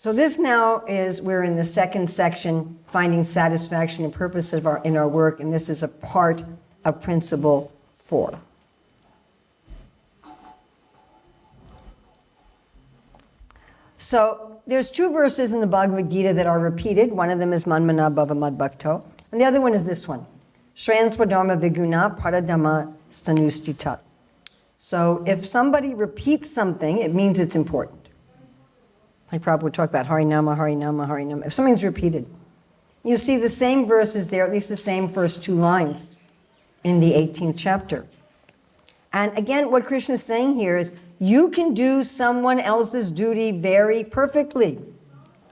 So this now is, we're in the second section, finding satisfaction and purpose in our work, and this is a part of Principle 4. So there's 2 verses in the Bhagavad Gita that are repeated. One of them is Manmana Bhava Madbhakto, and the other one is this one, Shrayan Swadharma Viguna Paradhamma Stanustita. So if somebody repeats something, it means it's important. Like Prabhupada would talk about Harinama, Harinama, Harinama. If something's repeated, you see the same verses there, at least the same first 2 lines in the 18th chapter. And again, what Krishna is saying here is, you can do someone else's duty very perfectly,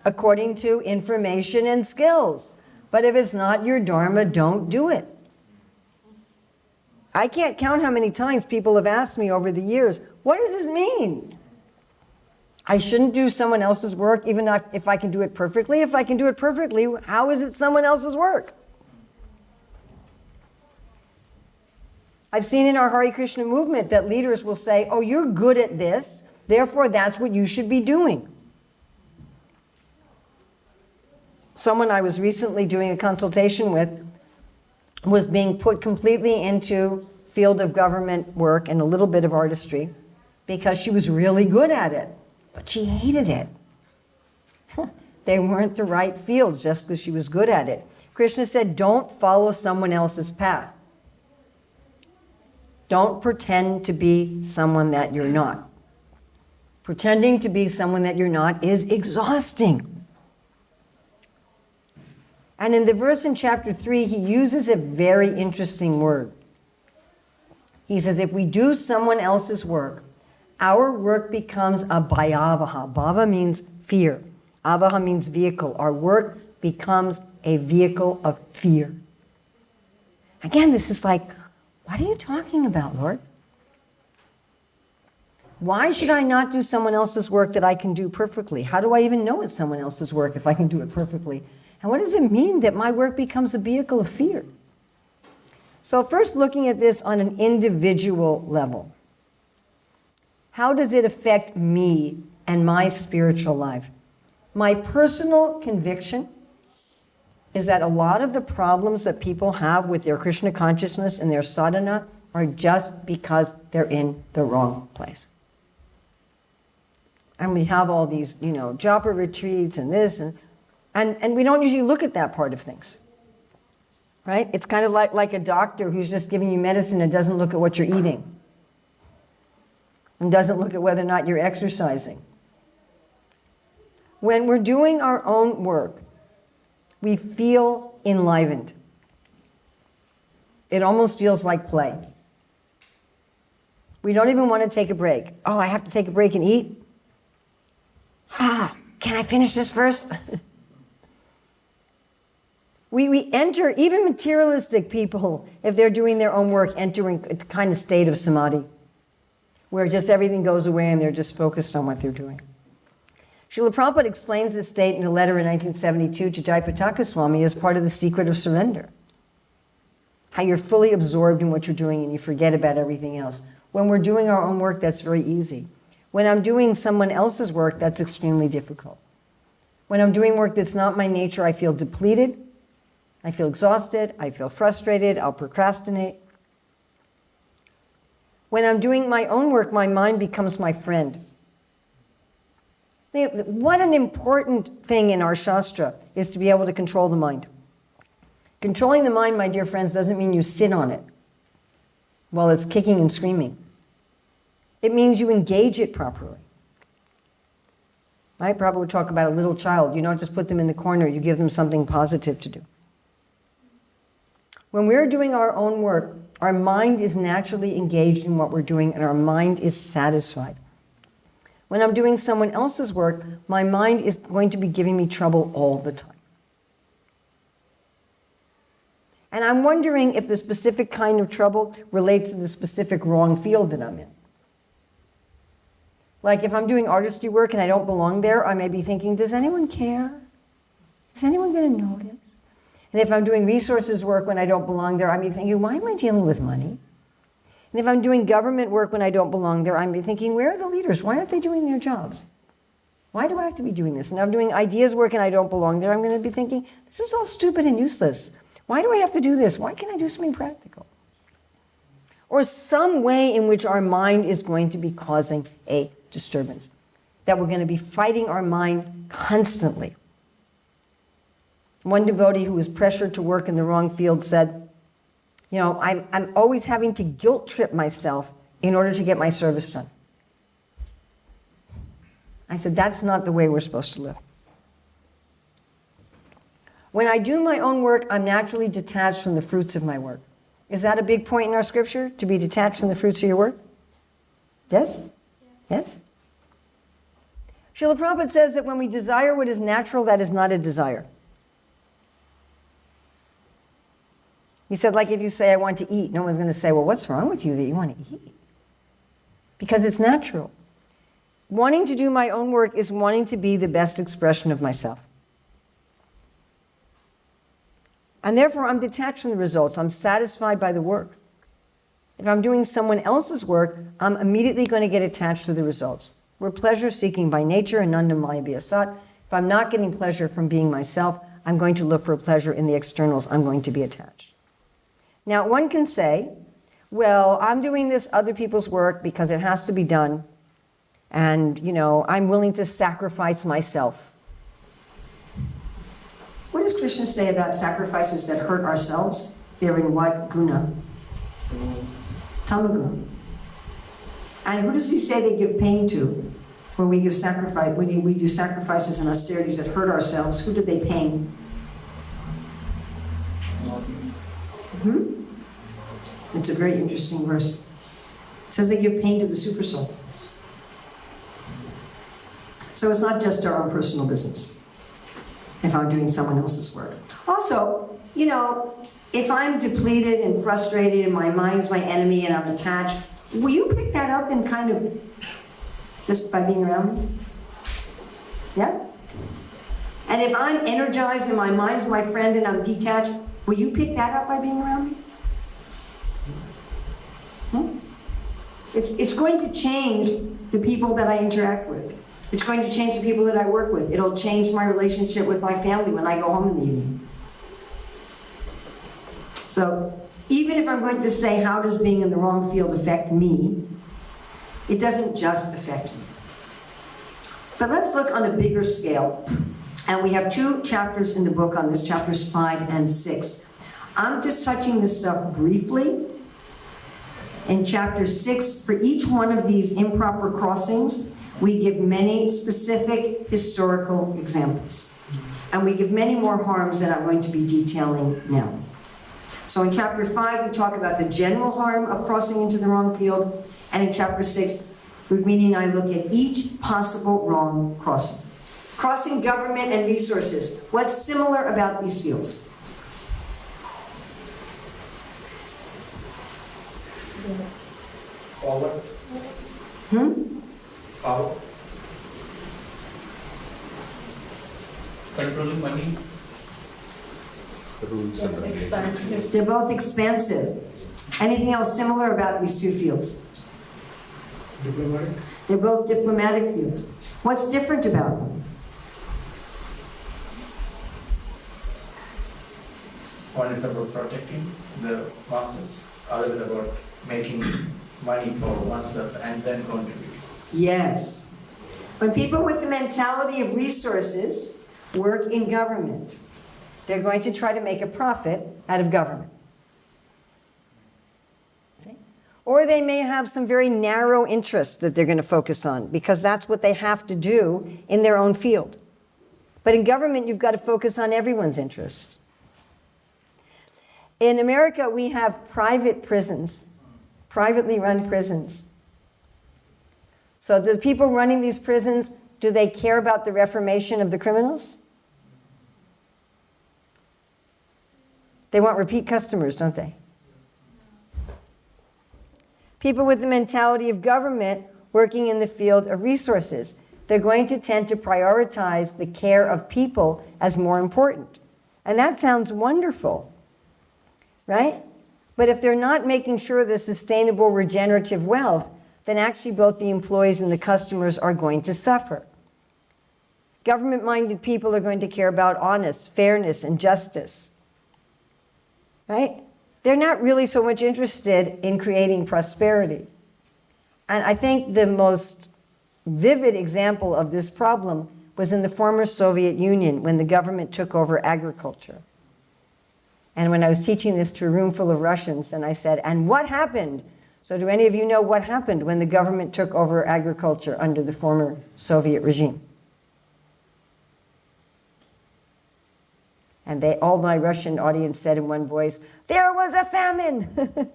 according to information and skills. But if it's not your dharma, don't do it. I can't count how many times people have asked me over the years, what does this mean? I shouldn't do someone else's work, even if I can do it perfectly. If I can do it perfectly, how is it someone else's work? I've seen in our Hare Krishna movement that leaders will say, oh, you're good at this, therefore that's what you should be doing. Someone I was recently doing a consultation with was being put completely into field of government work and a little bit of artistry because she was really good at it, but she hated it. They weren't the right fields just because she was good at it. Krishna said, don't follow someone else's path. Don't pretend to be someone that you're not. Pretending to be someone that you're not is exhausting. And in the verse in chapter 3, he uses a very interesting word. He says, if we do someone else's work, our work becomes a bhayavaha. Bhava means fear. Avaha means vehicle. Our work becomes a vehicle of fear. Again, this is like, what are you talking about, Lord? Why should I not do someone else's work that I can do perfectly? How do I even know it's someone else's work if I can do it perfectly? And what does it mean that my work becomes a vehicle of fear? So first, looking at this on an individual level. How does it affect me and my spiritual life? My personal conviction is that a lot of the problems that people have with their Krishna consciousness and their sadhana are just because they're in the wrong place. And we have all these, japa retreats and this, and we don't usually look at that part of things. Right? It's kind of like a doctor who's just giving you medicine and doesn't look at what you're eating. And doesn't look at whether or not you're exercising. When we're doing our own work, we feel enlivened. It almost feels like play. We don't even want to take a break. Oh, I have to take a break and eat? Can I finish this first? We enter, even materialistic people, if they're doing their own work, entering a kind of state of samadhi, where just everything goes away and they're just focused on what they're doing. Srila Prabhupada explains this state in a letter in 1972 to Jayapataka Swami as part of the secret of surrender. How you're fully absorbed in what you're doing and you forget about everything else. When we're doing our own work, that's very easy. When I'm doing someone else's work, that's extremely difficult. When I'm doing work that's not my nature, I feel depleted, I feel exhausted, I feel frustrated, I'll procrastinate. When I'm doing my own work, my mind becomes my friend. What an important thing in our Shastra is to be able to control the mind. Controlling the mind, my dear friends, doesn't mean you sit on it while it's kicking and screaming. It means you engage it properly. Right? Prabhupada would talk about a little child. You don't just put them in the corner, you give them something positive to do. When we're doing our own work, our mind is naturally engaged in what we're doing and our mind is satisfied. When I'm doing someone else's work, my mind is going to be giving me trouble all the time. And I'm wondering if the specific kind of trouble relates to the specific wrong field that I'm in. Like if I'm doing artistry work and I don't belong there, I may be thinking, does anyone care? Is anyone going to notice? And if I'm doing resources work when I don't belong there, I may be thinking, why am I dealing with money? And if I'm doing government work when I don't belong there, I may be thinking, where are the leaders? Why aren't they doing their jobs? Why do I have to be doing this? And I'm doing ideas work and I don't belong there. I'm going to be thinking, this is all stupid and useless. Why do I have to do this? Why can't I do something practical? Or some way in which our mind is going to be causing a disturbance, that we're going to be fighting our mind constantly. One devotee who was pressured to work in the wrong field said, you know, I'm always having to guilt trip myself in order to get my service done. I said, that's not the way we're supposed to live. When I do my own work, I'm naturally detached from the fruits of my work. Is that a big point in our scripture, to be detached from the fruits of your work? Yes? Yes? Srila Prabhupada says that when we desire what is natural, that is not a desire. He said, like if you say, I want to eat, no one's going to say, well, what's wrong with you that you want to eat? Because it's natural. Wanting to do my own work is wanting to be the best expression of myself. And therefore, I'm detached from the results. I'm satisfied by the work. If I'm doing someone else's work, I'm immediately going to get attached to the results. We're pleasure-seeking by nature, and Anandamaya Vyasat. If I'm not getting pleasure from being myself, I'm going to look for pleasure in the externals. I'm going to be attached. Now, one can say, well, I'm doing this other people's work because it has to be done, and, you know, I'm willing to sacrifice myself. What does Krishna say about sacrifices that hurt ourselves? They're in what guna? Tamaguna. And who does he say they give pain to? When we give sacrifice, when we do sacrifices and austerities that hurt ourselves, who do they pain? It's a very interesting verse. It says they give pain to the supersoul. So it's not just our own personal business if I'm doing someone else's work. Also, you know, if I'm depleted and frustrated and my mind's my enemy and I'm attached, will you pick that up and kind of, just by being around me? Yeah? And if I'm energized and my mind's my friend and I'm detached, will you pick that up by being around me? It's going to change the people that I interact with. It's going to change the people that I work with. It'll change my relationship with my family when I go home in the evening. So even if I'm going to say, how does being in the wrong field affect me? It doesn't just affect me. But let's look on a bigger scale. And we have 2 chapters in the book on this, chapters 5 and 6. I'm just touching this stuff briefly. In chapter 6, for each one of these improper crossings, we give many specific historical examples. And we give many more harms that I'm going to be detailing now. So in chapter 5, we talk about the general harm of crossing into the wrong field. And in chapter 6, Rukmini and I look at each possible wrong crossing. Crossing government and resources. What's similar about these fields? Power. Power. Controlling money. Rules and regulations. They're both expansive. Anything else similar about these 2 fields? Diplomatic. They're both diplomatic fields. What's different about them? One is about protecting the masses, other is about making money for oneself and then contributing. Yes. When people with the mentality of resources work in government, they're going to try to make a profit out of government. Okay? Or they may have some very narrow interests that they're going to focus on because that's what they have to do in their own field. But in government, you've got to focus on everyone's interests. In America, we have private prisons, privately run prisons. So the people running these prisons, do they care about the reformation of the criminals? They want repeat customers, don't they? People with the mentality of government working in the field of resources, they're going to tend to prioritize the care of people as more important. And that sounds wonderful, right? But if they're not making sure there's sustainable regenerative wealth, then actually both the employees and the customers are going to suffer. Government-minded people are going to care about honest, fairness, and justice. Right? They're not really so much interested in creating prosperity. And I think the most vivid example of this problem was in the former Soviet Union when the government took over agriculture. And when I was teaching this to a room full of Russians, and I said, and what happened? So do any of you know what happened when the government took over agriculture under the former Soviet regime? And all my Russian audience said in one voice, there was a famine.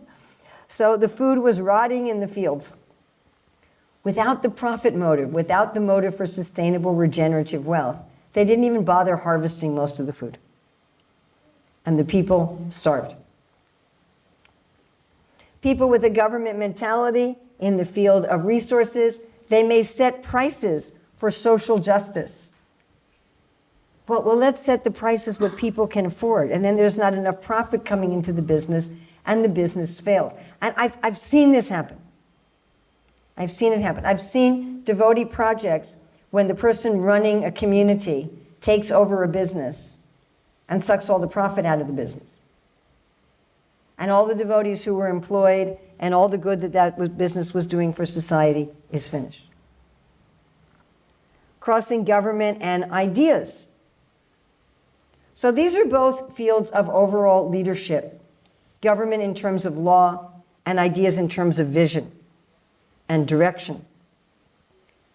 So the food was rotting in the fields. Without the profit motive, without the motive for sustainable regenerative wealth, they didn't even bother harvesting most of the food. And the people starved. People with a government mentality in the field of resources, they may set prices for social justice. Well, let's set the prices what people can afford, and then there's not enough profit coming into the business, and the business fails. And I've seen this happen. I've seen it happen. I've seen devotee projects when the person running a community takes over a business and sucks all the profit out of the business. And all the devotees who were employed and all the good that business was doing for society is finished. Crossing government and ideas. So these are both fields of overall leadership. Government in terms of law and ideas in terms of vision and direction.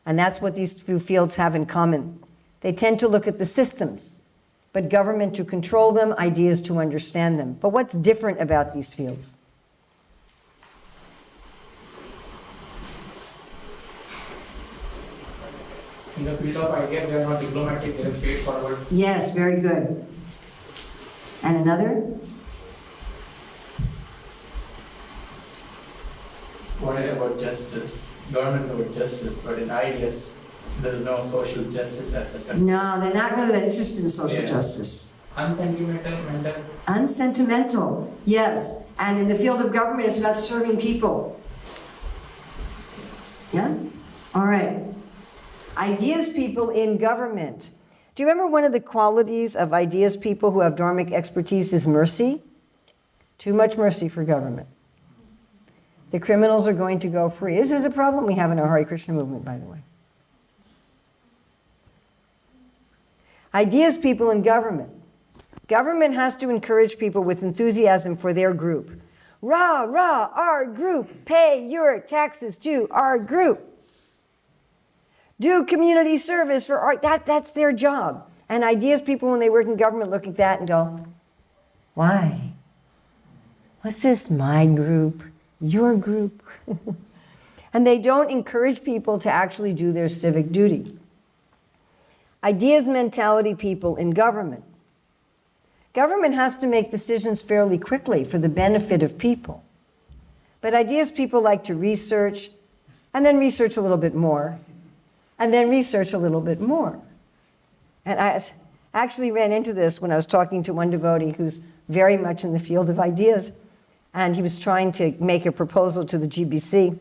And that's what these two fields have in common. They tend to look at the systems, but government to control them, ideas to understand them. But what's different about these fields? In the field of ideas, they are not diplomatic, they are straightforward. Yes, very good. And another? What is about justice? Government is about justice, but in ideas, there is no social justice as such. No, they're not really that interested in social justice. Unsentimental, mental. Unsentimental, yes. And in the field of government, it's about serving people. Yeah? All right. Ideas people in government. Do you remember one of the qualities of ideas people who have Dharmic expertise is mercy? Too much mercy for government. The criminals are going to go free. This is a problem we have in our Hare Krishna movement, by the way. Ideas people in government. Government has to encourage people with enthusiasm for their group. Rah, rah, our group. Pay your taxes to our group. Do community service for art. That's their job. And ideas people, when they work in government, look at that and go, why? What's this, my group? Your group? And they don't encourage people to actually do their civic duty. Ideas mentality people in government. Government has to make decisions fairly quickly for the benefit of people. But ideas people like to research, and then research a little bit more, and then research a little bit more. And I actually ran into this when I was talking to one devotee who's very much in the field of ideas, and he was trying to make a proposal to the GBC.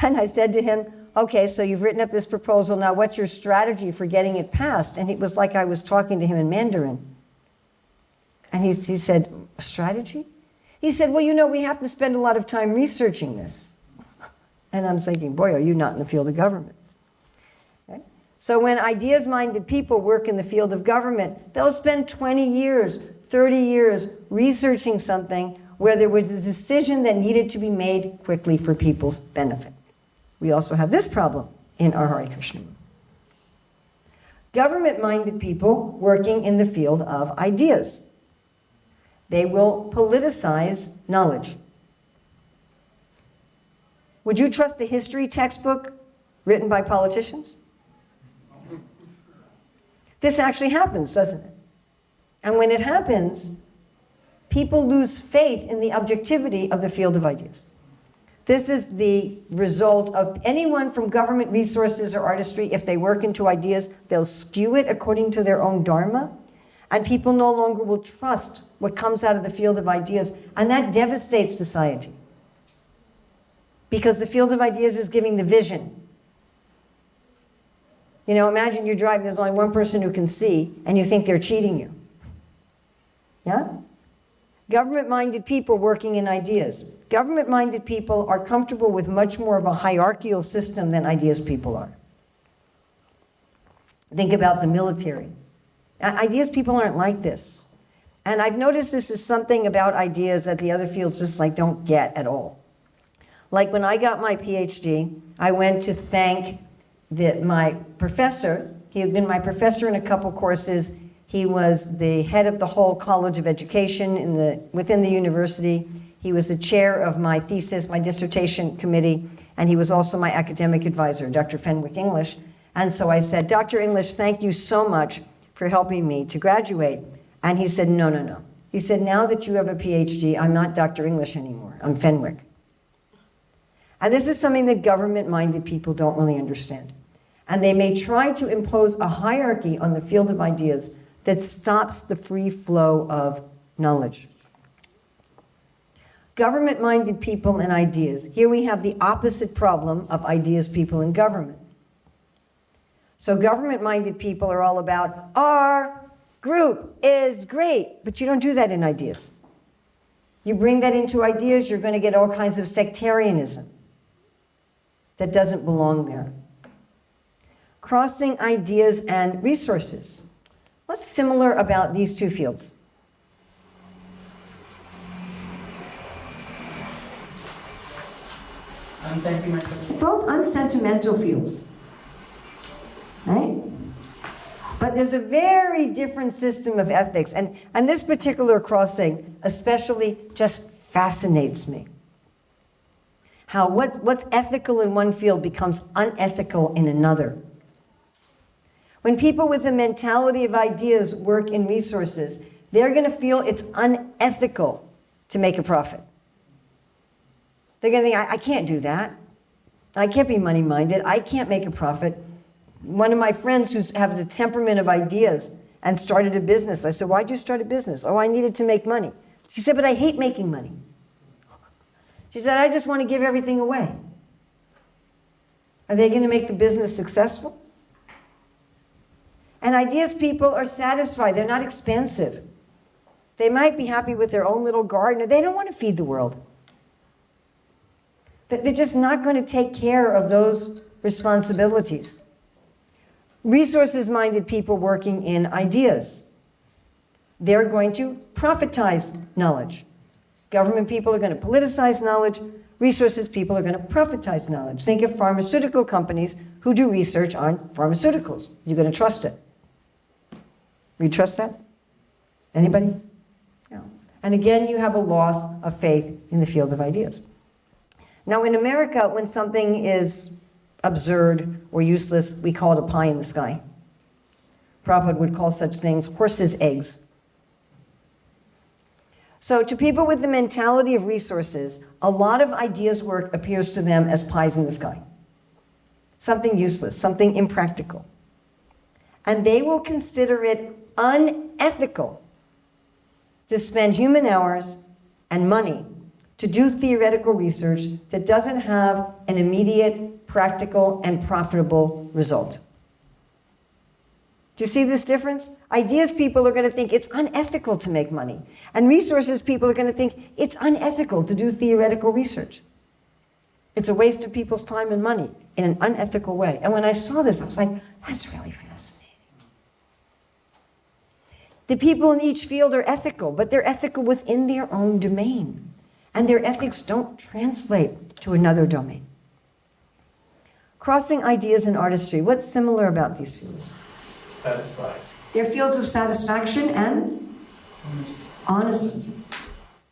And I said to him, okay, so you've written up this proposal, now what's your strategy for getting it passed? And it was like I was talking to him in Mandarin. And he said, strategy? He said, well, you know, we have to spend a lot of time researching this. And I'm thinking, boy, are you not in the field of government? Okay? So when ideas-minded people work in the field of government, they'll spend 20 years, 30 years researching something where there was a decision that needed to be made quickly for people's benefit. We also have this problem in our Hare Krishna movement. Government-minded people working in the field of ideas. They will politicize knowledge. Would you trust a history textbook written by politicians? This actually happens, doesn't it? And when it happens, people lose faith in the objectivity of the field of ideas. This is the result of anyone from government resources or artistry. If they work into ideas, they'll skew it according to their own Dharma, and people no longer will trust what comes out of the field of ideas, and that devastates society. Because the field of ideas is giving the vision. You know, imagine you drive, there's only one person who can see, and you think they're cheating you. Yeah? Government-minded people working in ideas. Government-minded people are comfortable with much more of a hierarchical system than ideas people are. Think about the military. Ideas people aren't like this. And I've noticed this is something about ideas that the other fields just like don't get at all. Like when I got my PhD, I went to thank my professor. He had been my professor in a couple courses. He was the head of the whole College of Education within the university. He was the chair of my thesis, my dissertation committee, and he was also my academic advisor, Dr. Fenwick English. And so I said, Dr. English, thank you so much for helping me to graduate. And he said, no, no, no. He said, now that you have a PhD, I'm not Dr. English anymore. I'm Fenwick. And this is something that government-minded people don't really understand. And they may try to impose a hierarchy on the field of ideas that stops the free flow of knowledge. Government-minded people and ideas. Here we have the opposite problem of ideas people and government. So government-minded people are all about, our group is great, but you don't do that in ideas. You bring that into ideas, you're going to get all kinds of sectarianism that doesn't belong there. Crossing ideas and resources. What's similar about these two fields? Both unsentimental fields, right? But there's a very different system of ethics, and this particular crossing especially just fascinates me. How what's ethical in one field becomes unethical in another. When people with the mentality of ideas work in resources, they're going to feel it's unethical to make a profit. They're going to think, I can't do that. I can't be money-minded. I can't make a profit. One of my friends who has a temperament of ideas and started a business, I said, why'd you start a business? Oh, I needed to make money. She said, but I hate making money. She said, I just want to give everything away. Are they going to make the business successful? And ideas people are satisfied. They're not expansive. They might be happy with their own little garden, or they don't want to feed the world. They're just not going to take care of those responsibilities. Resources-minded people working in ideas. They're going to profitize knowledge. Government people are going to politicize knowledge. Resources people are going to profitize knowledge. Think of pharmaceutical companies who do research on pharmaceuticals. You're going to trust it. We trust that? Anybody? No. And again, you have a loss of faith in the field of ideas. Now in America, when something is absurd or useless, we call it a pie in the sky. Prabhupada would call such things horses' eggs. So to people with the mentality of resources, a lot of ideas work appears to them as pies in the sky. Something useless, something impractical. And they will consider it unethical to spend human hours and money to do theoretical research that doesn't have an immediate, practical, and profitable result. Do you see this difference? Ideas people are going to think it's unethical to make money. And resources people are going to think it's unethical to do theoretical research. It's a waste of people's time and money in an unethical way. And when I saw this, I was like, that's really fascinating. The people in each field are ethical, but they're ethical within their own domain. And their ethics don't translate to another domain. Crossing ideas and artistry. What's similar about these fields? Satisfied. They're fields of satisfaction and honesty.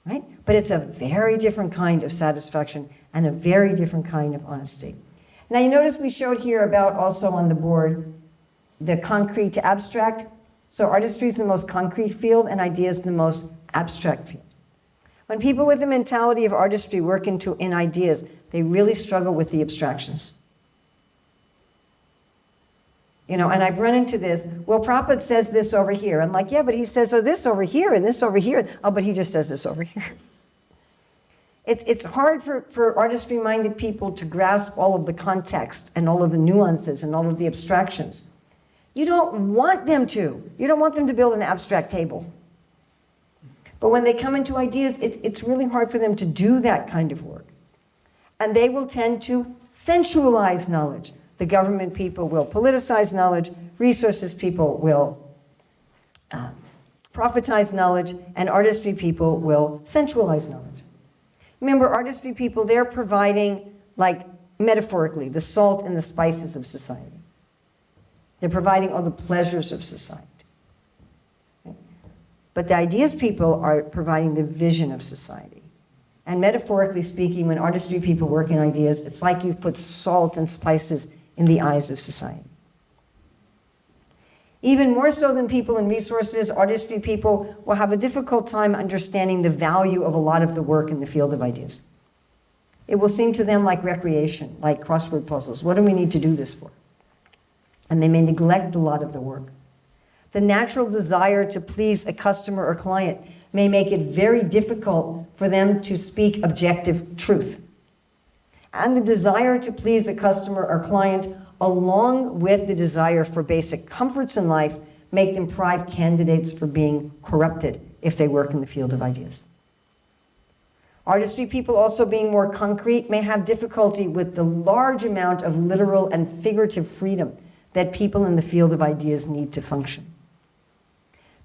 Right? But it's a very different kind of satisfaction and a very different kind of honesty. Now you notice we showed here about also on the board the concrete to abstract. So artistry is the most concrete field and ideas the most abstract field. When people with the mentality of artistry work in ideas, they really struggle with the abstractions. You know, and I've run into this, well, Prabhupada says this over here. I'm like, yeah, but he says this over here and this over here. Oh, but he just says this over here. It's hard for artistry-minded people to grasp all of the context and all of the nuances and all of the abstractions. You don't want them to. You don't want them to build an abstract table. But when they come into ideas, it's really hard for them to do that kind of work. And they will tend to sensualize knowledge. The government people will politicize knowledge, resources people will prophetize knowledge, and artistry people will sensualize knowledge. Remember, artistry people, they're providing, like metaphorically, the salt and the spices of society. They're providing all the pleasures of society. Okay? But the ideas people are providing the vision of society. And metaphorically speaking, when artistry people work in ideas, it's like you've put salt and spices in the eyes of society. Even more so than people in resources, artistry people will have a difficult time understanding the value of a lot of the work in the field of ideas. It will seem to them like recreation, like crossword puzzles. What do we need to do this for? And they may neglect a lot of the work. The natural desire to please a customer or client may make it very difficult for them to speak objective truth. And the desire to please a customer or client, along with the desire for basic comforts in life, make them prime candidates for being corrupted if they work in the field of ideas. Artistry people, also being more concrete, may have difficulty with the large amount of literal and figurative freedom that people in the field of ideas need to function.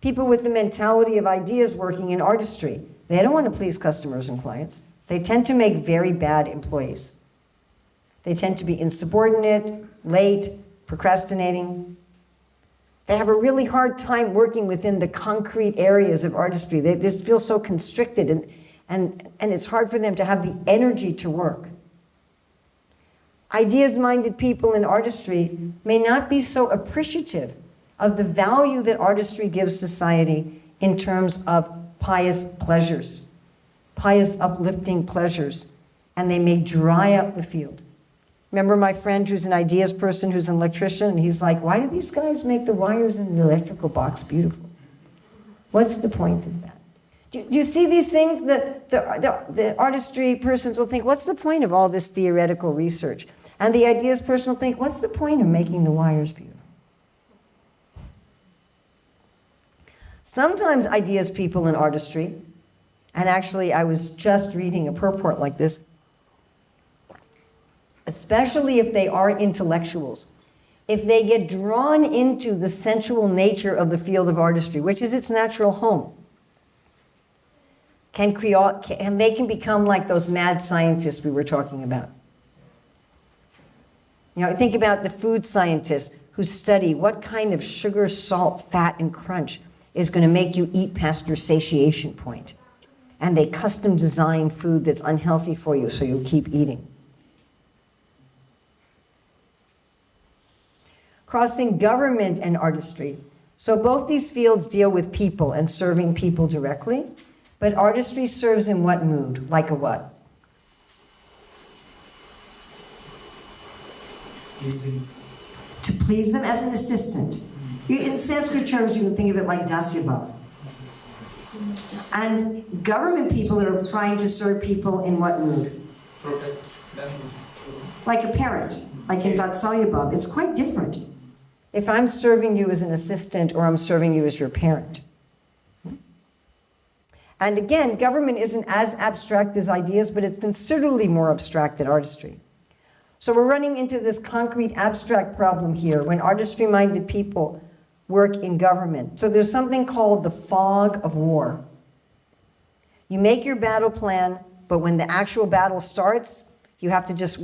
People with the mentality of ideas working in artistry, they don't want to please customers and clients. They tend to make very bad employees. They tend to be insubordinate, late, procrastinating. They have a really hard time working within the concrete areas of artistry. They just feel so constricted, and it's hard for them to have the energy to work. Ideas-minded people in artistry may not be so appreciative of the value that artistry gives society in terms of pious pleasures, pious uplifting pleasures, and they may dry up the field. Remember my friend who's an ideas person, who's an electrician, and he's like, why do these guys make the wires in the electrical box beautiful? What's the point of that? Do you see these things that the artistry persons will think, what's the point of all this theoretical research? And the ideas person will think, what's the point of making the wires beautiful? Sometimes ideas people in artistry, and actually I was just reading a purport like this, especially if they are intellectuals, if they get drawn into the sensual nature of the field of artistry, which is its natural home, and they can become like those mad scientists we were talking about. You know, think about the food scientists who study what kind of sugar, salt, fat, and crunch is going to make you eat past your satiation point. And they custom design food that's unhealthy for you so you'll keep eating. Crossing government and artistry. So both these fields deal with people and serving people directly, but artistry serves in what mood? Like a what? To please them as an assistant. In Sanskrit terms, you can think of it like Dasi above. And government people are trying to serve people in what mood? Protect them. Like a parent, like in Vatsalyabhav. It's quite different. If I'm serving you as an assistant or I'm serving you as your parent. And again, government isn't as abstract as ideas, but it's considerably more abstract than artistry. So we're running into this concrete abstract problem here when artistry-minded people work in government. So there's something called the fog of war. You make your battle plan, but when the actual battle starts, you have to just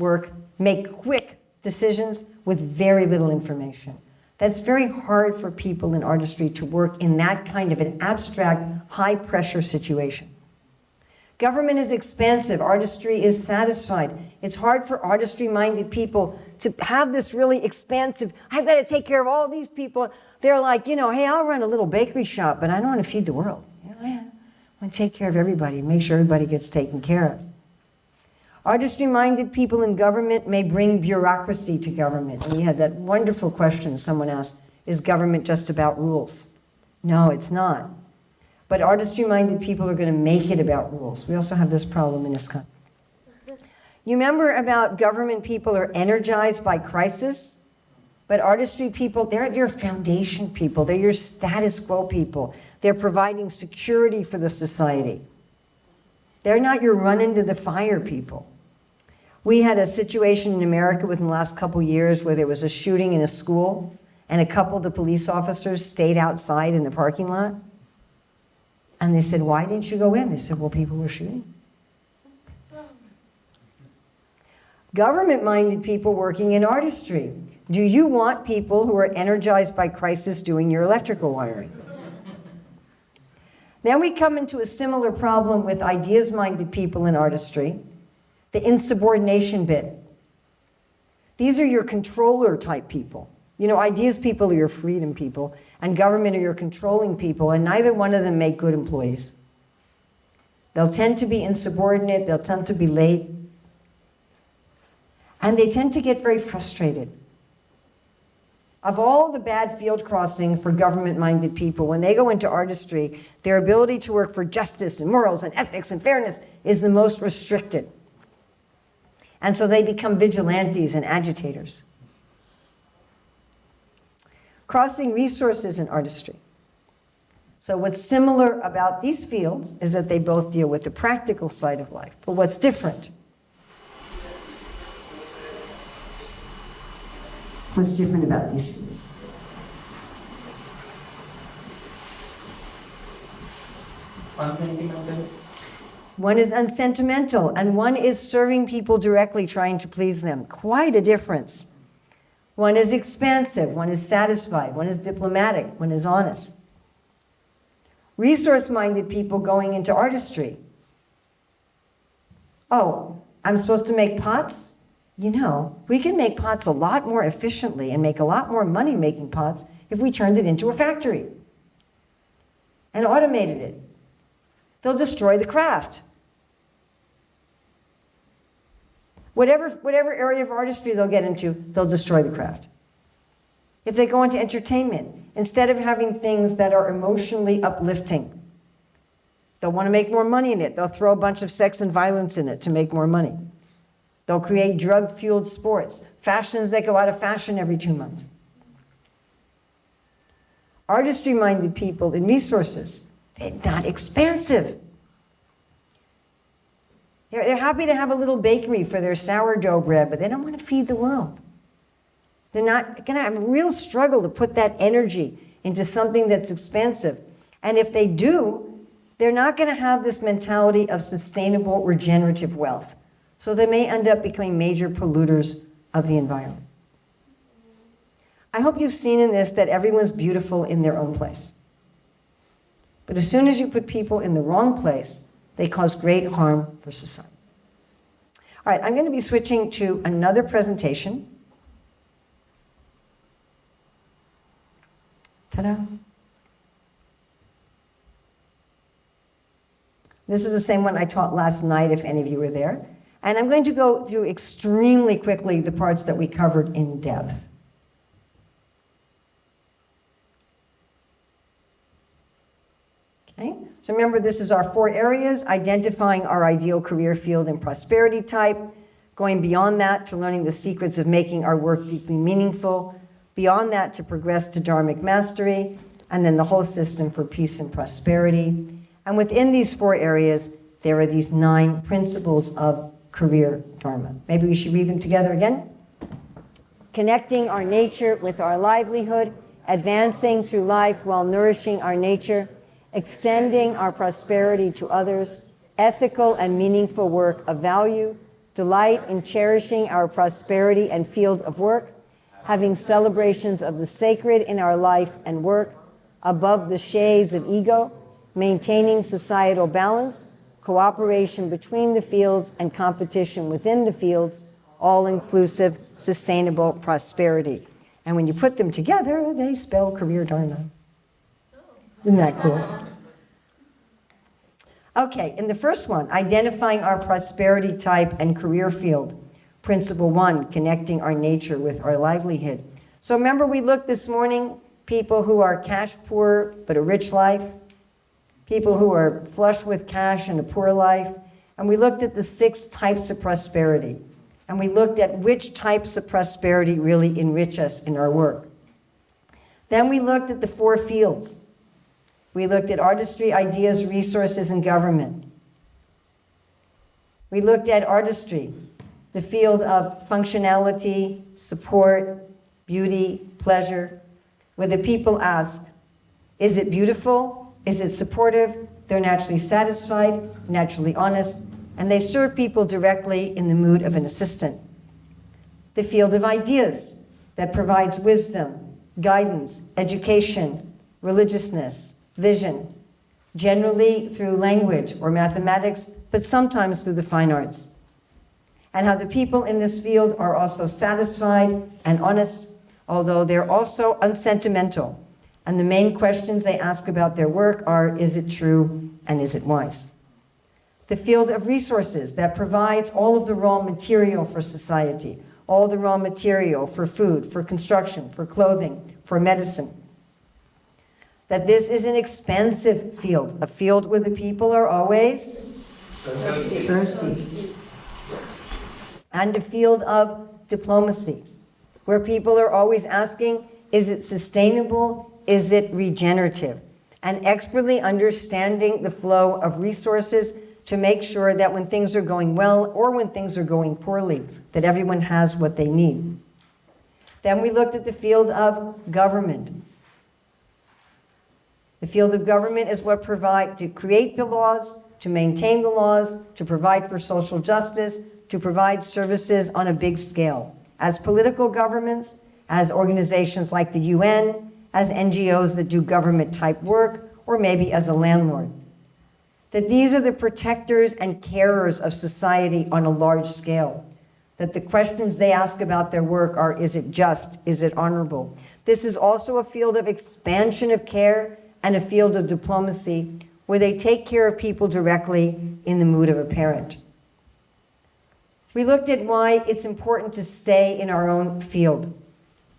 make quick decisions with very little information. That's very hard for people in artistry to work in that kind of an abstract, high-pressure situation. Government is expansive. Artistry is satisfied. It's hard for artistry-minded people to have this really expansive, I've got to take care of all these people. They're like, you know, hey, I'll run a little bakery shop, but I don't want to feed the world. You know, I want to take care of everybody, make sure everybody gets taken care of. Artistry-minded people in government may bring bureaucracy to government. And we had that wonderful question someone asked, is government just about rules? No, it's not. But artistry-minded people are going to make it about rules. We also have this problem in ISKCON. You remember about government people are energized by crisis? But artistry people, they're your foundation people. They're your status quo people. They're providing security for the society. They're not your run into the fire people. We had a situation in America within the last couple years where there was a shooting in a school, and a couple of the police officers stayed outside in the parking lot. And they said, "Why didn't you go in?" They said, "Well, people were shooting." Government-minded people working in artistry. Do you want people who are energized by crisis doing your electrical wiring? Then we come into a similar problem with ideas-minded people in artistry, the insubordination bit. These are your controller type people. You know, ideas people are your freedom people, and government are your controlling people, and neither one of them make good employees. They'll tend to be insubordinate, they'll tend to be late, and they tend to get very frustrated. Of all the bad field crossing for government-minded people, when they go into artistry, their ability to work for justice and morals and ethics and fairness is the most restricted. And so they become vigilantes and agitators. Crossing resources in artistry. So what's similar about these fields is that they both deal with the practical side of life. But what's different? What's different about these fields? Unsentimental. One is unsentimental, and one is serving people directly, trying to please them. Quite a difference. One is expansive, one is satisfied, one is diplomatic, one is honest. Resource-minded people going into artistry. Oh, I'm supposed to make pots? You know, we can make pots a lot more efficiently and make a lot more money making pots if we turned it into a factory and automated it. They'll destroy the craft. Whatever area of artistry they'll get into, they'll destroy the craft. If they go into entertainment, instead of having things that are emotionally uplifting, they'll want to make more money in it. They'll throw a bunch of sex and violence in it to make more money. They'll create drug-fueled sports, fashions that go out of fashion every 2 months. Artistry-minded people in resources, they're not expansive. They're happy to have a little bakery for their sourdough bread, but they don't want to feed the world. They're not going to have a real struggle to put that energy into something that's expansive. And if they do, they're not going to have this mentality of sustainable, regenerative wealth. So they may end up becoming major polluters of the environment. I hope you've seen in this that everyone's beautiful in their own place. But as soon as you put people in the wrong place, they cause great harm for society. All right, I'm going to be switching to another presentation. Ta-da. This is the same one I taught last night, if any of you were there. And I'm going to go through extremely quickly the parts that we covered in depth. Okay, so remember, this is our 4 areas: identifying our ideal career field and prosperity type, going beyond that to learning the secrets of making our work deeply meaningful, beyond that to progress to Dharmic mastery, and then the whole system for peace and prosperity. And within these 4 areas, there are these 9 principles of career Dharma. Maybe we should read them together again. Connecting our nature with our livelihood, advancing through life while nourishing our nature, extending our prosperity to others, ethical and meaningful work of value, delight in cherishing our prosperity and field of work, having celebrations of the sacred in our life and work, above the shades of ego, maintaining societal balance, cooperation between the fields and competition within the fields, all-inclusive, sustainable prosperity. And when you put them together, they spell career Dharma. Isn't that cool? Okay, in the first one, identifying our prosperity type and career field. Principle 1, connecting our nature with our livelihood. So remember we looked this morning, people who are cash poor but a rich life, people who are flush with cash and a poor life, and we looked at the 6 types of prosperity. And we looked at which types of prosperity really enrich us in our work. Then we looked at the 4 fields. We looked at artistry, ideas, resources, and government. We looked at artistry, the field of functionality, support, beauty, pleasure, where the people ask, is it beautiful? Is it supportive? They're naturally satisfied, naturally honest, and they serve people directly in the mood of an assistant. The field of ideas that provides wisdom, guidance, education, religiousness, vision, generally through language or mathematics, but sometimes through the fine arts. And how the people in this field are also satisfied and honest, although they're also unsentimental. And the main questions they ask about their work are, is it true and is it wise? The field of resources that provides all of the raw material for society, all the raw material for food, for construction, for clothing, for medicine. That this is an expansive field, a field where the people are always thirsty. And a field of diplomacy, where people are always asking, is it sustainable? Is it regenerative? And expertly understanding the flow of resources to make sure that when things are going well or when things are going poorly, that everyone has what they need. Then we looked at the field of government. The field of government is what provides to create the laws, to maintain the laws, to provide for social justice, to provide services on a big scale, as political governments, as organizations like the UN, as NGOs that do government type work, or maybe as a landlord. That these are the protectors and carers of society on a large scale. That the questions they ask about their work are, is it just? Is it honorable? This is also a field of expansion of care and a field of diplomacy where they take care of people directly in the mood of a parent. We looked at why it's important to stay in our own field,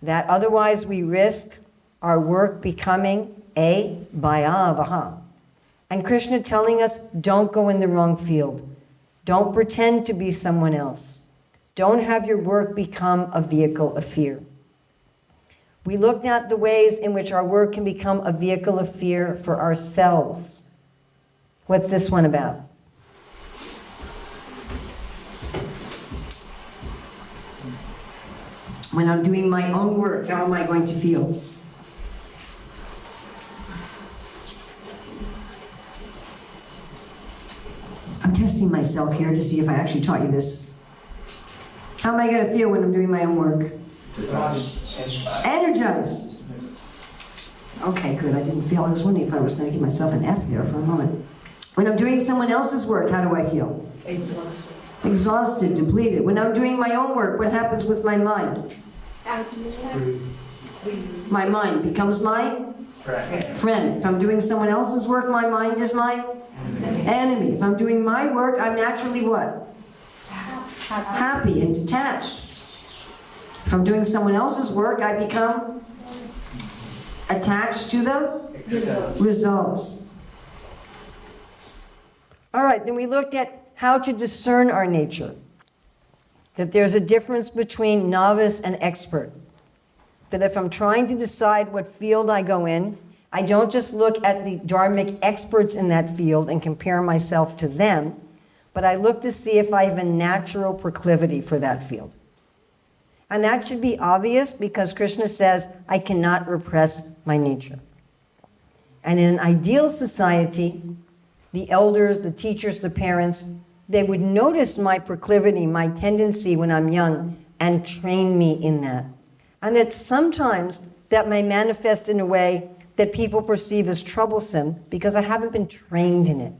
that otherwise we risk our work becoming a bhayavaha. And Krishna telling us, don't go in the wrong field. Don't pretend to be someone else. Don't have your work become a vehicle of fear. We looked at the ways in which our work can become a vehicle of fear for ourselves. What's this one about? When I'm doing my own work, how am I going to feel? I'm testing myself here to see if I actually taught you this. How am I going to feel when I'm doing my own work? Energized. Okay, good. I didn't feel. I was wondering if I was going to give myself an F there for a moment. When I'm doing someone else's work, how do I feel? Exhausted. Exhausted, depleted. When I'm doing my own work, what happens with my mind? My mind becomes my friend. If I'm doing someone else's work, my mind is my enemy. If I'm doing my work, I'm naturally what? Happy and detached. If I'm doing someone else's work, I become attached to the results. All right, then we looked at how to discern our nature. That there's a difference between novice and expert. That if I'm trying to decide what field I go in, I don't just look at the Dharmic experts in that field and compare myself to them, but I look to see if I have a natural proclivity for that field. And that should be obvious because Krishna says, I cannot repress my nature. And in an ideal society, the elders, the teachers, the parents, they would notice my proclivity, my tendency when I'm young, and train me in that. And that sometimes that may manifest in a way that people perceive as troublesome because I haven't been trained in it.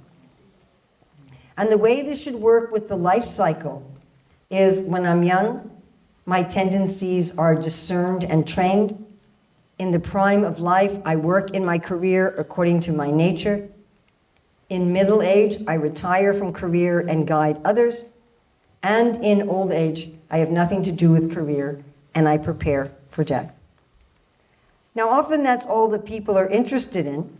And the way this should work with the life cycle is when I'm young, my tendencies are discerned and trained. In the prime of life, I work in my career according to my nature. In middle age, I retire from career and guide others. And in old age, I have nothing to do with career and I prepare for death. Now, often that's all that people are interested in,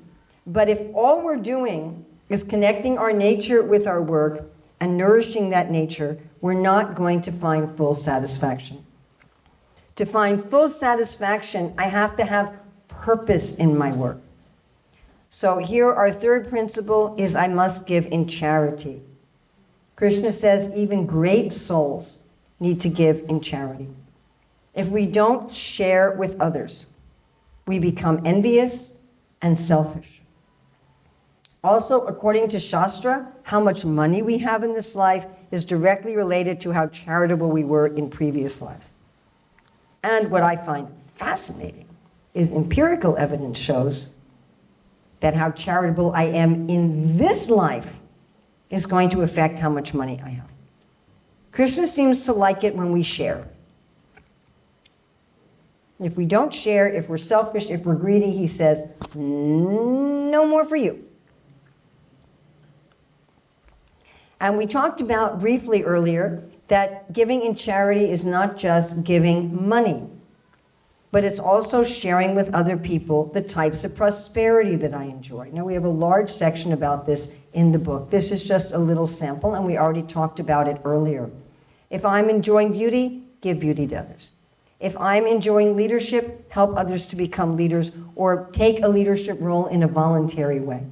but if all we're doing is connecting our nature with our work, and nourishing that nature, we're not going to find full satisfaction. To find full satisfaction, I have to have purpose in my work. So here, our third principle is I must give in charity. Krishna says even great souls need to give in charity. If we don't share with others, we become envious and selfish. Also, according to Shastra, how much money we have in this life is directly related to how charitable we were in previous lives. And what I find fascinating is empirical evidence shows that how charitable I am in this life is going to affect how much money I have. Krishna seems to like it when we share. If we don't share, if we're selfish, if we're greedy, he says, no more for you. And we talked about briefly earlier that giving in charity is not just giving money, but it's also sharing with other people the types of prosperity that I enjoy. Now, we have a large section about this in the book. This is just a little sample, and we already talked about it earlier. If I'm enjoying beauty, give beauty to others. If I'm enjoying leadership, help others to become leaders, or take a leadership role in a voluntary way.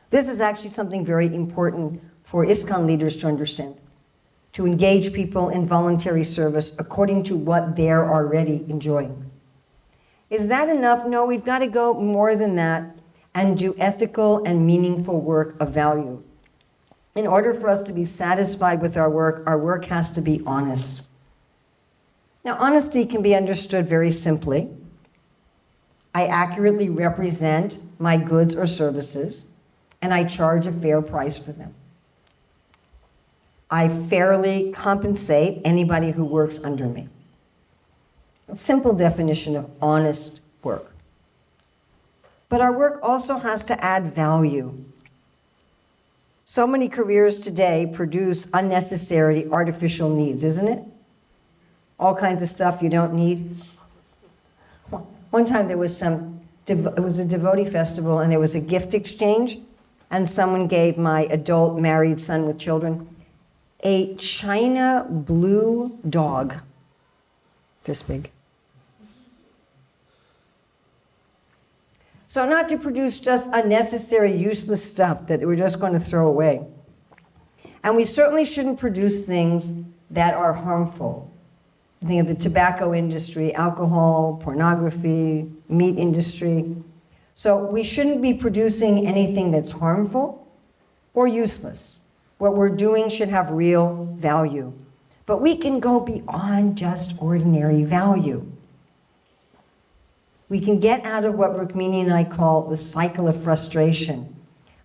This is actually something very important for ISKCON leaders to understand, to engage people in voluntary service according to what they're already enjoying. Is that enough? No, we've got to go more than that and do ethical and meaningful work of value. In order for us to be satisfied with our work has to be honest. Now, honesty can be understood very simply. I accurately represent my goods or services, and I charge a fair price for them. I fairly compensate anybody who works under me. A simple definition of honest work. But our work also has to add value. So many careers today produce unnecessary artificial needs, isn't it? All kinds of stuff you don't need. One time there was it was a devotee festival, and there was a gift exchange, and someone gave my adult married son with children a China blue dog, this big. So not to produce just unnecessary, useless stuff that we're just going to throw away. And we certainly shouldn't produce things that are harmful. Think of the tobacco industry, alcohol, pornography, meat industry. So we shouldn't be producing anything that's harmful or useless. What we're doing should have real value. But we can go beyond just ordinary value. We can get out of what Rukmini and I call the cycle of frustration.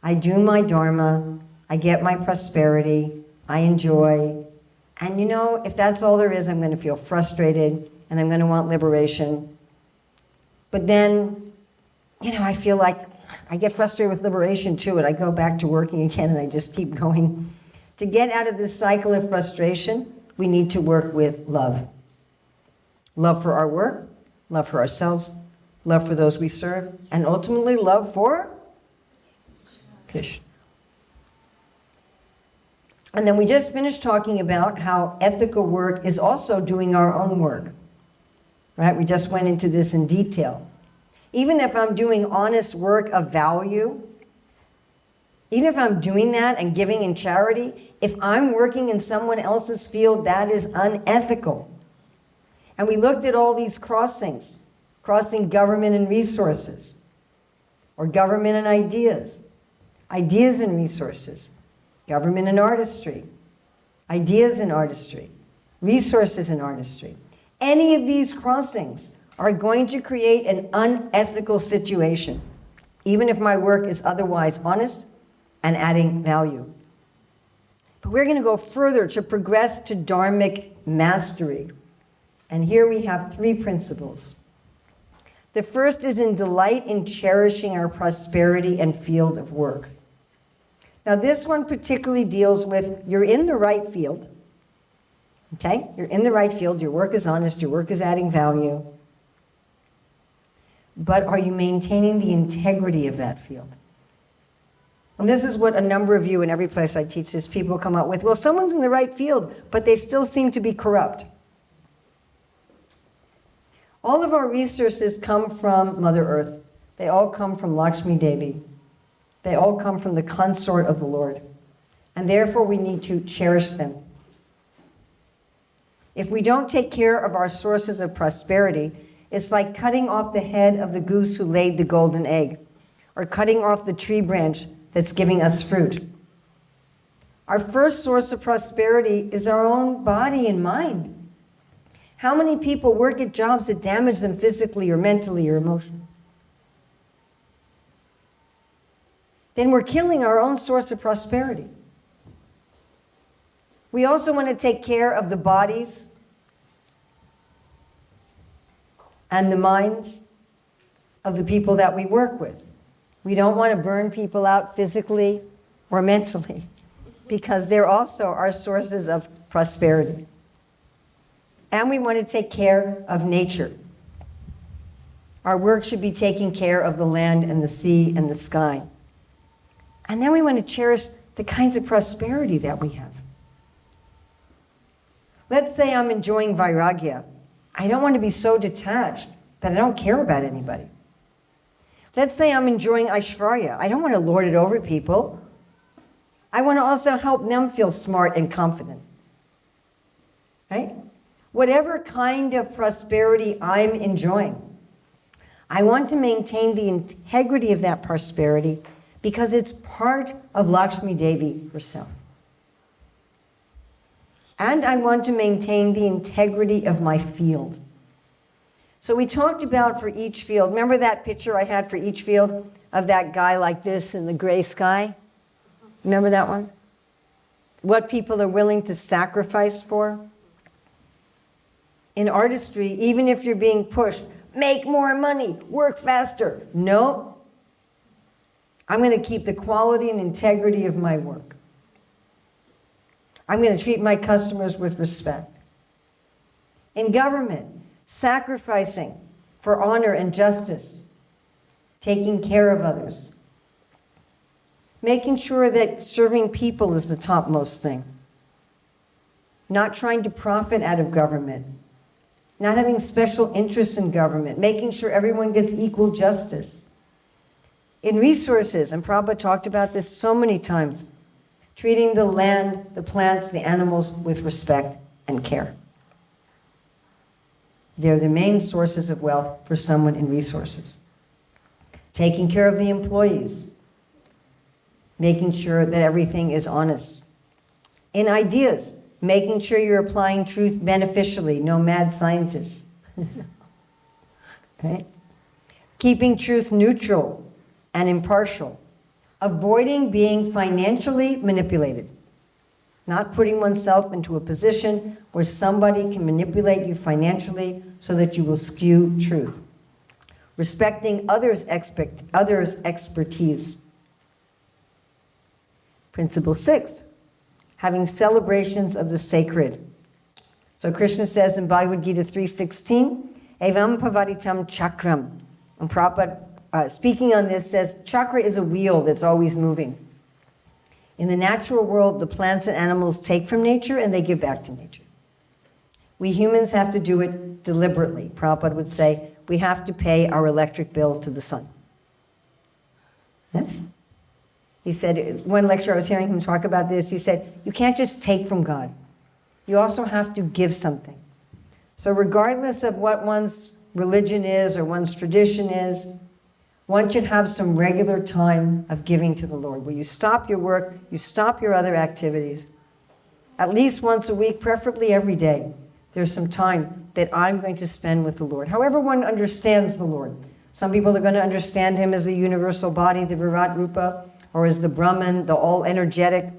I do my Dharma, I get my prosperity, I enjoy, and you know, if that's all there is, I'm going to feel frustrated and I'm going to want liberation. But then, you know, I feel like I get frustrated with liberation too, and I go back to working again and I just keep going. To get out of this cycle of frustration, we need to work with love. Love for our work, love for ourselves, love for those we serve, and ultimately love for Krishna. And then we just finished talking about how ethical work is also doing our own work. Right? We just went into this in detail. Even if I'm doing honest work of value, even if I'm doing that and giving in charity, if I'm working in someone else's field, that is unethical. And we looked at all these crossings, crossing government and resources, or government and ideas, ideas and resources, government and artistry, ideas and artistry, resources and artistry. Any of these crossings are going to create an unethical situation, even if my work is otherwise honest and adding value. But we're going to go further to progress to Dharmic mastery. And here we have 3 principles. The first is in delight in cherishing our prosperity and field of work. Now this one particularly deals with, you're in the right field, okay? You're in the right field, your work is honest, your work is adding value. But are you maintaining the integrity of that field? And this is what a number of you in every place I teach this, people come up with. Well, someone's in the right field, but they still seem to be corrupt. All of our resources come from Mother Earth. They all come from Lakshmi Devi. They all come from the consort of the Lord. And therefore we need to cherish them. If we don't take care of our sources of prosperity, it's like cutting off the head of the goose who laid the golden egg, or cutting off the tree branch that's giving us fruit. Our first source of prosperity is our own body and mind. How many people work at jobs that damage them physically or mentally or emotionally? Then we're killing our own source of prosperity. We also want to take care of the bodies and the minds of the people that we work with. We don't want to burn people out physically or mentally because they're also our sources of prosperity. And we want to take care of nature. Our work should be taking care of the land and the sea and the sky. And then we want to cherish the kinds of prosperity that we have. Let's say I'm enjoying vairagya. I don't want to be so detached that I don't care about anybody. Let's say I'm enjoying aishvarya. I don't want to lord it over people. I want to also help them feel smart and confident. Right? Whatever kind of prosperity I'm enjoying, I want to maintain the integrity of that prosperity because it's part of Lakshmi Devi herself. And I want to maintain the integrity of my field. So we talked about for each field, remember that picture I had for each field of that guy like this in the gray sky? Remember that one? What people are willing to sacrifice for? In artistry, even if you're being pushed, make more money, work faster. No. I'm going to keep the quality and integrity of my work. I'm going to treat my customers with respect. In government, sacrificing for honor and justice, taking care of others, making sure that serving people is the topmost thing, not trying to profit out of government, not having special interests in government, making sure everyone gets equal justice. In resources, and Prabhupada talked about this so many times, treating the land, the plants, the animals with respect and care. They're the main sources of wealth for someone in resources. Taking care of the employees, making sure that everything is honest. In ideas, making sure you're applying truth beneficially, no mad scientists. Okay? Keeping truth neutral and impartial. Avoiding being financially manipulated. Not putting oneself into a position where somebody can manipulate you financially so that you will skew truth. Respecting others' expertise. Principle 6, having celebrations of the sacred. So Krishna says in Bhagavad Gita 3:16, Evam pavaditam chakram. And Prabhupada, speaking on this, says chakra is a wheel that's always moving. In the natural world, the plants and animals take from nature and they give back to nature. We humans have to do it deliberately. Prabhupada would say, we have to pay our electric bill to the sun. Yes? He said, one lecture I was hearing him talk about this, he said, you can't just take from God. You also have to give something. So regardless of what one's religion is or one's tradition is, one should have some regular time of giving to the Lord, where you stop your work, you stop your other activities. At least once a week, preferably every day, there's some time that I'm going to spend with the Lord. However one understands the Lord. Some people are going to understand him as the universal body, the Virat Rupa, or as the Brahman, the all-energetic,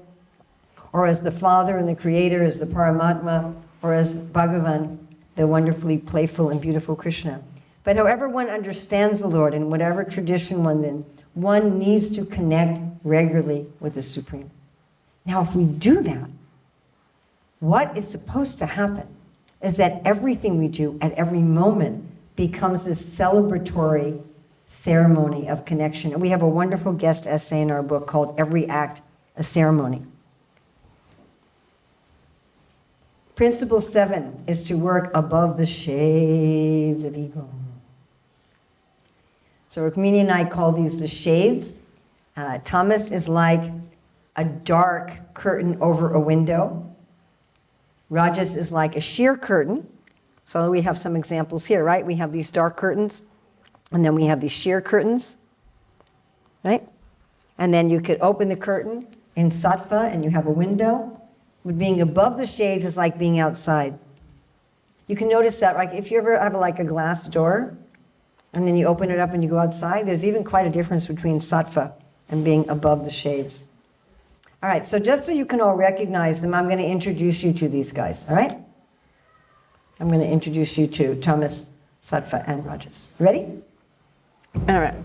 or as the Father and the Creator, as the Paramatma, or as Bhagavan, the wonderfully playful and beautiful Krishna. But however one understands the Lord, in whatever tradition one in, one needs to connect regularly with the Supreme. Now, if we do that, what is supposed to happen is that everything we do at every moment becomes this celebratory ceremony of connection. And we have a wonderful guest essay in our book called Every Act a Ceremony. Principle 7 is to work above the shades of ego. So Urmila and I call these the shades. Thomas is like a dark curtain over a window. Rajas is like a sheer curtain. So we have some examples here, right? We have these dark curtains, and then we have these sheer curtains, right? And then you could open the curtain in sattva, and you have a window. But being above the shades is like being outside. You can notice that, like if you ever have like a glass door, and then you open it up and you go outside, there's even quite a difference between sattva and being above the shades. All right, so just so you can all recognize them, I'm going to introduce you to these guys, all right? I'm going to introduce you to Thomas, Sattva, and Rajas. Ready? All right.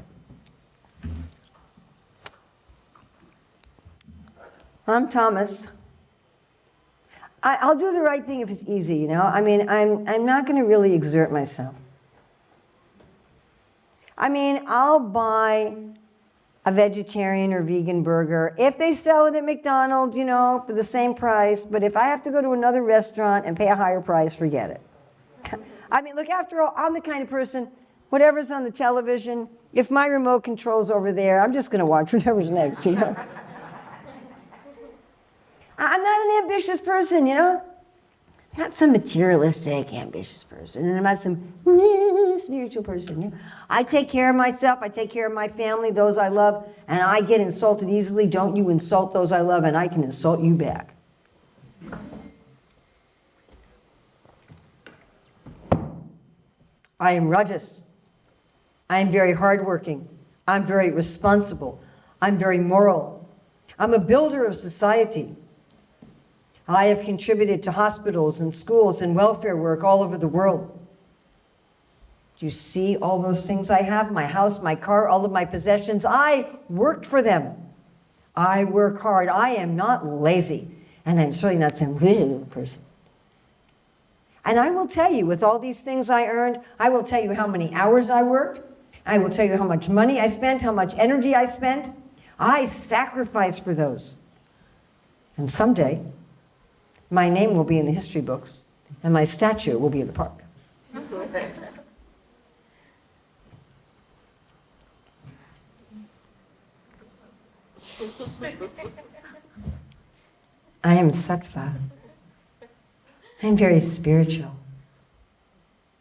I'm Thomas. I'll do the right thing if it's easy, you know? I mean, I'm not going to really exert myself. I mean, I'll buy a vegetarian or vegan burger if they sell it at McDonald's, you know, for the same price. But if I have to go to another restaurant and pay a higher price, forget it. I mean, look, after all, I'm the kind of person, whatever's on the television, if my remote control's over there, I'm just going to watch whatever's next, you know. I'm not an ambitious person, you know. Not some materialistic, ambitious person, and I'm not some spiritual person. You know? I take care of myself, I take care of my family, those I love, and I get insulted easily. Don't you insult those I love, and I can insult you back. I am Rajas. I am very hardworking. I'm very responsible. I'm very moral. I'm a builder of society. I have contributed to hospitals and schools and welfare work all over the world. Do you see all those things I have? My house, my car, all of my possessions. I worked for them. I work hard. I am not lazy. And I'm certainly not some person. And I will tell you, with all these things I earned, I will tell you how many hours I worked. I will tell you how much money I spent, how much energy I spent. I sacrificed for those. And someday, my name will be in the history books, and my statue will be in the park. I am sattva. I'm very spiritual.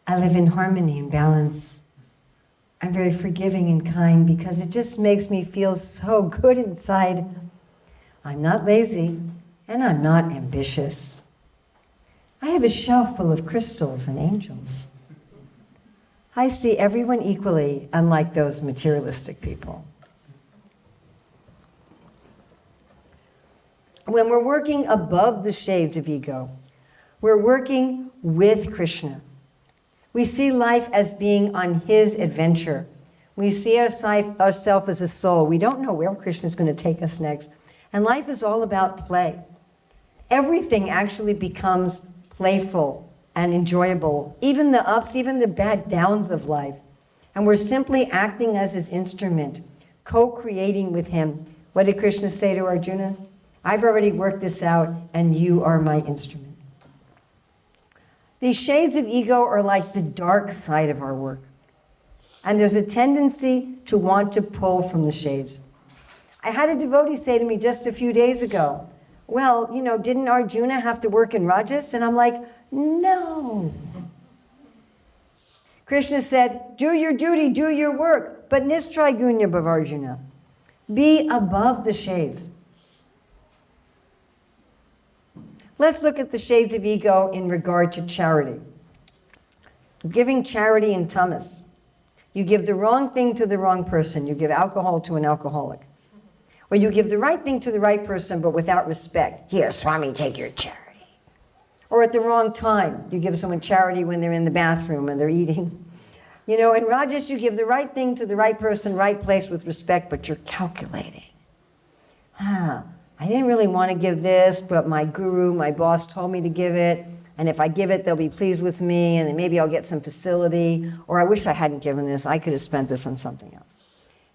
I live in harmony and balance. I'm very forgiving and kind because it just makes me feel so good inside. I'm not lazy. And I'm not ambitious. I have a shelf full of crystals and angels. I see everyone equally, unlike those materialistic people. When we're working above the shades of ego, we're working with Krishna. We see life as being on his adventure. We see ourselves as a soul. We don't know where Krishna is going to take us next. And life is all about play. Everything actually becomes playful and enjoyable, even the ups, even the bad downs of life. And we're simply acting as his instrument, co-creating with him. What did Krishna say to Arjuna? I've already worked this out, and you are my instrument. These shades of ego are like the dark side of our work. And there's a tendency to want to pull from the shades. I had a devotee say to me just a few days ago, well, you know, didn't Arjuna have to work in Rajas? And I'm like, no. Krishna said, do your duty, do your work, but nistrigunya bhavarjuna. Be above the shades. Let's look at the shades of ego in regard to charity. Giving charity in tamas. You give the wrong thing to the wrong person. You give alcohol to an alcoholic. Or you give the right thing to the right person, but without respect. Here, Swami, take your charity. Or at the wrong time, you give someone charity when they're in the bathroom and they're eating. You know, in Rajas, you give the right thing to the right person, right place with respect, but you're calculating. I didn't really want to give this, but my guru, my boss told me to give it. and if I give it, they'll be pleased with me, and then maybe I'll get some facility, or I wish I hadn't given this, I could have spent this on something else.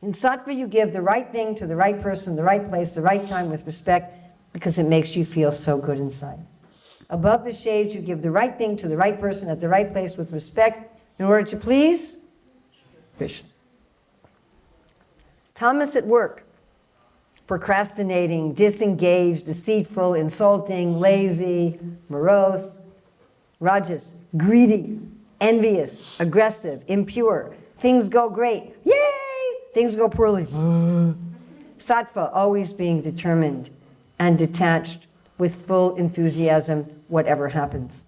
In sattva, you give the right thing to the right person, the right place, the right time with respect, because it makes you feel so good inside. Above the shades, you give the right thing to the right person at the right place with respect in order to please Krishna. Tamas at work, procrastinating, disengaged, deceitful, insulting, lazy, morose. Rajas, greedy, envious, aggressive, impure. Things go great, yay! Things go poorly. Sattva, always being determined and detached with full enthusiasm, whatever happens.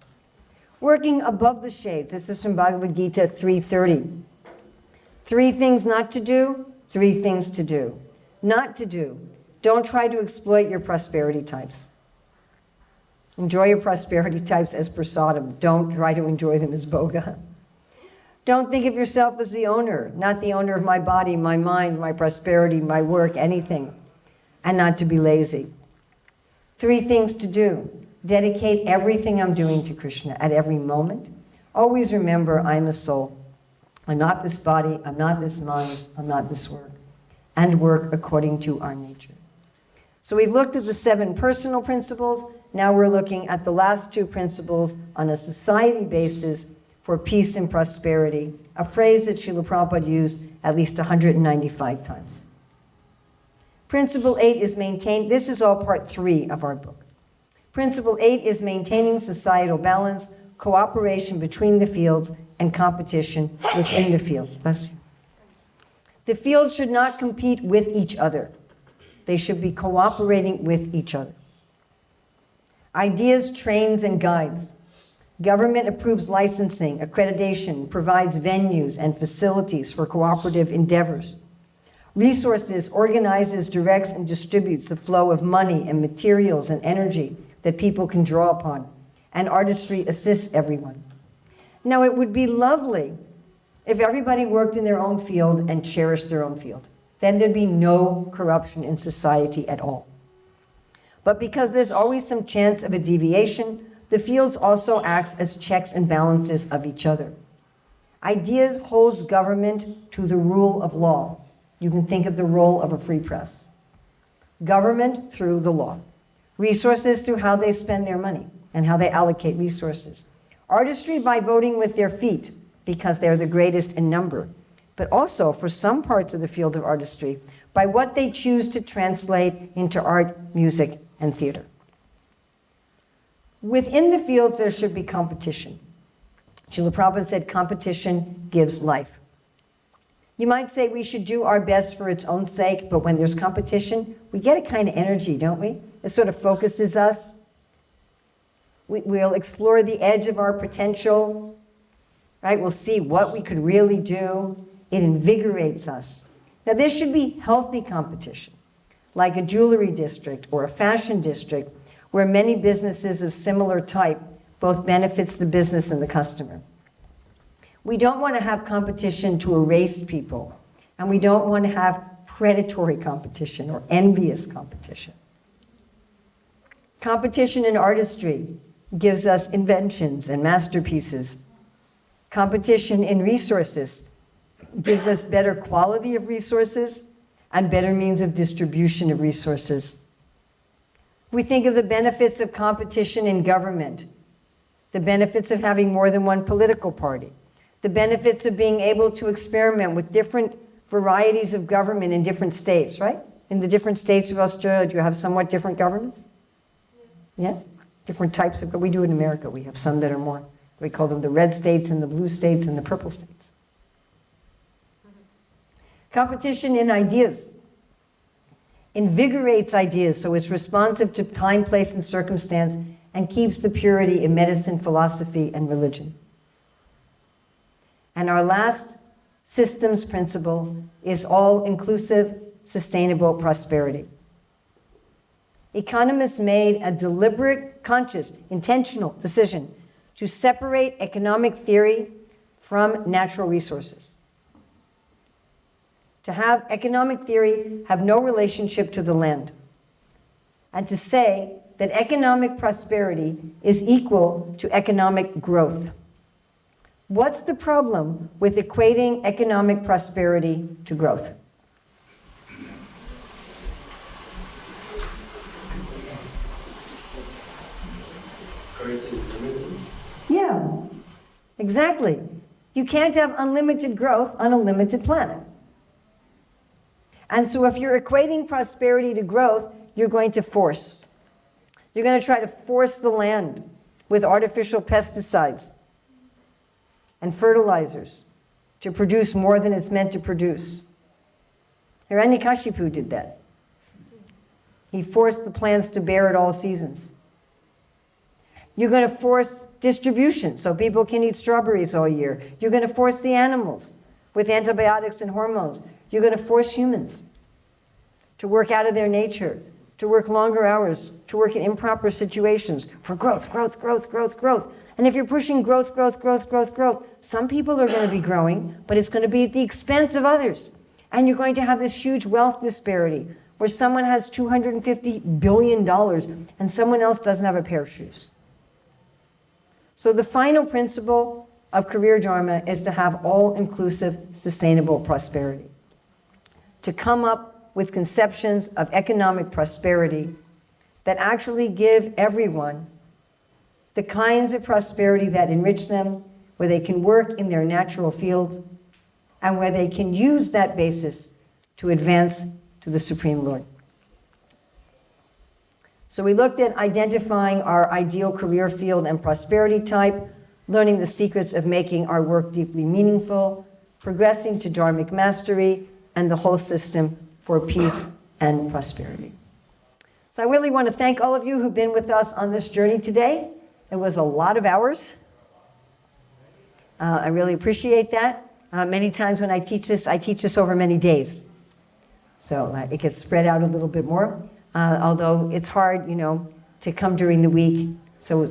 Working above the shades, this is from Bhagavad Gita 3:30. 3 things not to do, 3 things to do. Not to do. Don't try to exploit your prosperity types. Enjoy your prosperity types as prasadam. Don't try to enjoy them as bhoga. Don't think of yourself as the owner, not the owner of my body, my mind, my prosperity, my work, anything, and not to be lazy. 3 things to do. Dedicate everything I'm doing to Krishna at every moment. Always remember I'm a soul. I'm not this body, I'm not this mind, I'm not this work. And work according to our nature. So we've looked at the 7 personal principles. Now we're looking at the last 2 principles on a society basis for peace and prosperity, a phrase that Srila Prabhupada used at least 195 times. Principle 8 is maintained. This is all part 3 of our book. Principle 8 is maintaining societal balance, cooperation between the fields, and competition within the fields. Bless you. The fields should not compete with each other. They should be cooperating with each other. Ideas, trains, and guides. Government approves licensing, accreditation, provides venues and facilities for cooperative endeavors. Resources organizes, directs, and distributes the flow of money and materials and energy that people can draw upon. And artistry assists everyone. Now, it would be lovely if everybody worked in their own field and cherished their own field. Then there'd be no corruption in society at all. But because there's always some chance of a deviation, the fields also acts as checks and balances of each other. Ideas holds government to the rule of law. You can think of the role of a free press. Government through the law. Resources through how they spend their money and how they allocate resources. Artistry by voting with their feet, because they're the greatest in number. But also, for some parts of the field of artistry, by what they choose to translate into art, music, and theater. Within the fields, there should be competition. Srila Prabhupada said competition gives life. You might say we should do our best for its own sake, but when there's competition, we get a kind of energy, don't we? It sort of focuses us. We'll explore the edge of our potential, right? We'll see what we could really do. It invigorates us. Now, there should be healthy competition, like a jewelry district or a fashion district, where many businesses of similar type both benefits the business and the customer. We don't want to have competition to erase people, and we don't want to have predatory competition or envious competition. Competition in artistry gives us inventions and masterpieces. Competition in resources gives us better quality of resources and better means of distribution of resources. We think of the benefits of competition in government, the benefits of having more than one political party, the benefits of being able to experiment with different varieties of government in different states, right? In the different states of Australia, do you have somewhat different governments? Yeah? Different types of, we do in America. We have some that are more, we call them the red states and the blue states and the purple states. Competition in ideas invigorates ideas, so it's responsive to time, place, and circumstance, and keeps the purity in medicine, philosophy, and religion. And our last systems principle is all-inclusive, sustainable prosperity. Economists made a deliberate, conscious, intentional decision to separate economic theory from natural resources. To have economic theory have no relationship to the land. And to say that economic prosperity is equal to economic growth. What's the problem with equating economic prosperity to growth? Yeah, exactly. You can't have unlimited growth on a limited planet. And so if you're equating prosperity to growth, you're going to force. You're going to try to force the land with artificial pesticides and fertilizers to produce more than it's meant to produce. Hiranyakashipu did that. He forced the plants to bear at all seasons. You're going to force distribution so people can eat strawberries all year. You're going to force the animals with antibiotics and hormones. You're going to force humans to work out of their nature, to work longer hours, to work in improper situations for growth, growth, growth, growth, growth. And if you're pushing growth, growth, growth, growth, growth, some people are going to be growing, but it's going to be at the expense of others. And you're going to have this huge wealth disparity where someone has $250 billion and someone else doesn't have a pair of shoes. So the final principle of career Dharma is to have all-inclusive, sustainable prosperity. To come up with conceptions of economic prosperity that actually give everyone the kinds of prosperity that enrich them, where they can work in their natural field, and where they can use that basis to advance to the Supreme Lord. So we looked at identifying our ideal career field and prosperity type, learning the secrets of making our work deeply meaningful, progressing to Dharmic mastery, and the whole system for peace and prosperity. So I really want to thank all of you who've been with us on this journey today. It was a lot of hours. I really appreciate that. Many times when I teach this over many days. So it gets spread out a little bit more. Although it's hard, to come during the week. So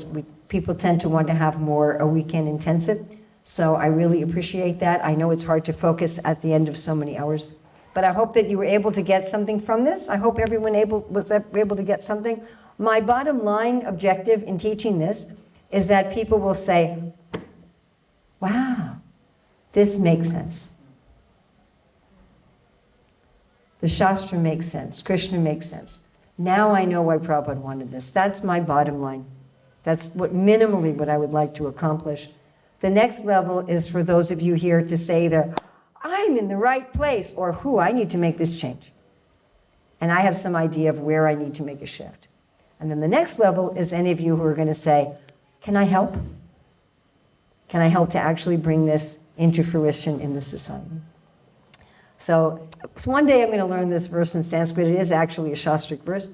people tend to want to have more a weekend intensive. So I really appreciate that. I know it's hard to focus at the end of so many hours. But I hope that you were able to get something from this. I hope everyone was able to get something. My bottom line objective in teaching this is that people will say, wow, this makes sense. The Shastra makes sense. Krishna makes sense. Now I know why Prabhupada wanted this. That's my bottom line. That's minimally what I would like to accomplish. The next level is for those of you here to say that I'm in the right place, or I need to make this change. And I have some idea of where I need to make a shift. And then the next level is any of you who are going to say, can I help? Can I help to actually bring this into fruition in the society? So one day I'm going to learn this verse in Sanskrit. It is actually a Shastric verse.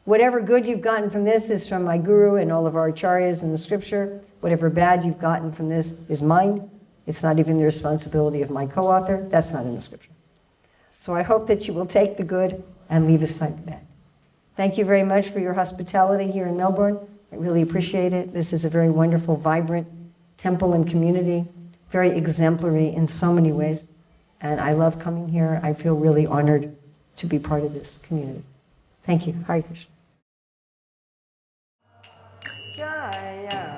Whatever good you've gotten from this is from my guru and all of our acharyas in the scripture. Whatever bad you've gotten from this is mine. It's not even the responsibility of my co-author. That's not in the scripture. So I hope that you will take the good and leave aside the bad. Thank you very much for your hospitality here in Melbourne. I really appreciate it. This is a very wonderful, vibrant temple and community, very exemplary in so many ways. And I love coming here. I feel really honored to be part of this community. Thank you. Hare Krishna. Jaya.